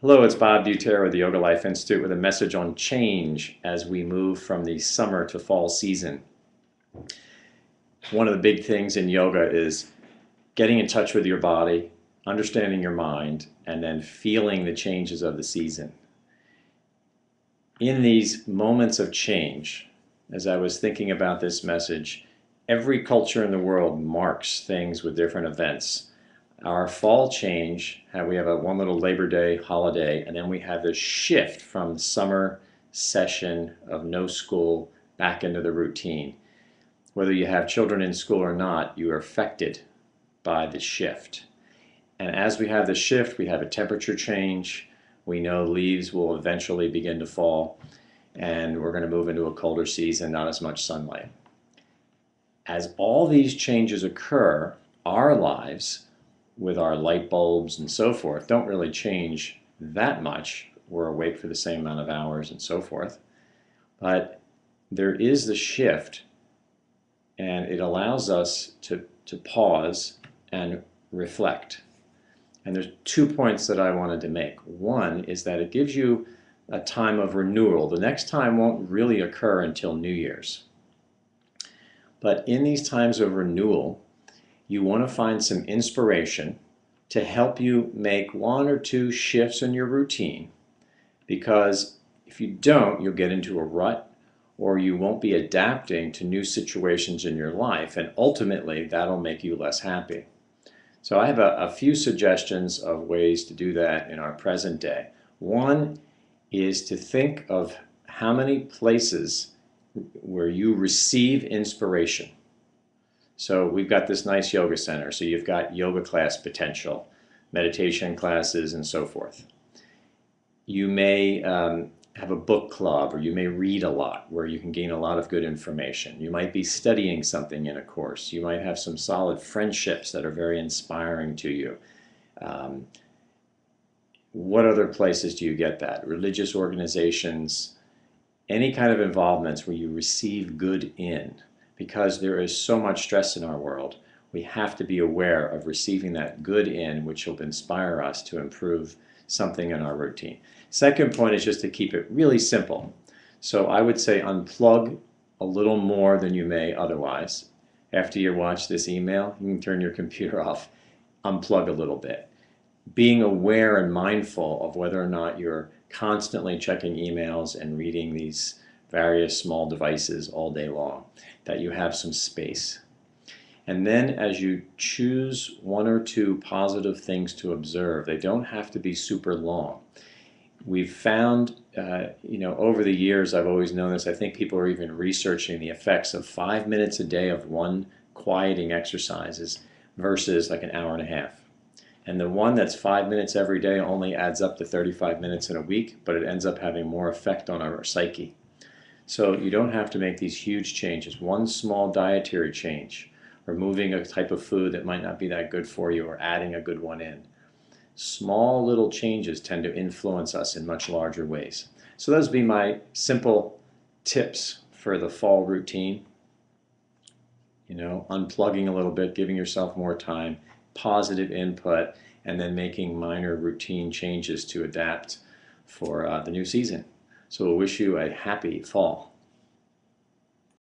Hello, it's Bob Duterre with the Yoga Life Institute with a message on change as we move from the summer to fall season. One of the big things in yoga is getting in touch with your body, understanding your mind, and then feeling the changes of the season. In these moments of change, as I was thinking about this message, every culture in the world marks things with different events. Our fall change, we have one little Labor Day holiday, and then we have this shift from the summer session of no school back into the routine. Whether you have children in school or not, you are affected by the shift. And as we have the shift, we have a temperature change. We know leaves will eventually begin to fall, and we're going to move into a colder season, not as much sunlight. As all these changes occur, our lives, with our light bulbs and so forth, don't really change that much. We're awake for the same amount of hours and so forth. But there is the shift, and it allows us to pause and reflect. And there's 2 points that I wanted to make. One is that it gives you a time of renewal. The next time won't really occur until New Year's. But in these times of renewal, you want to find some inspiration to help you make 1 or 2 shifts in your routine, because if you don't, you'll get into a rut or you won't be adapting to new situations in your life, and ultimately that'll make you less happy. So I have a few suggestions of ways to do that in our present day. One is to think of how many places where you receive inspiration. So we've got this nice yoga center, so you've got yoga class potential, meditation classes, and so forth. You may have a book club, or you may read a lot where you can gain a lot of good information. You might be studying something in a course. You might have some solid friendships that are very inspiring to you. What other places do you get that? Religious organizations, any kind of involvements where you receive good in. Because there is so much stress in our world, we have to be aware of receiving that good in, which will inspire us to improve something in our routine. Second point is just to keep it really simple. So I would say unplug a little more than you may otherwise. After you watch this email, you can turn your computer off, unplug a little bit. Being aware and mindful of whether or not you're constantly checking emails and reading these various small devices all day long, that you have some space. And then as you choose 1 or 2 positive things to observe, they don't have to be super long. We've found, over the years, I've always known this, I think people are even researching the effects of 5 minutes a day of one quieting exercises versus like an hour and a half. And the one that's 5 minutes every day only adds up to 35 minutes in a week, but it ends up having more effect on our psyche. So you don't have to make these huge changes. 1 small dietary change, removing a type of food that might not be that good for you, or adding a good one in. Small little changes tend to influence us in much larger ways. So those would be my simple tips for the fall routine. Unplugging a little bit, giving yourself more time, positive input, and then making minor routine changes to adapt for the new season. So we'll wish you a happy fall.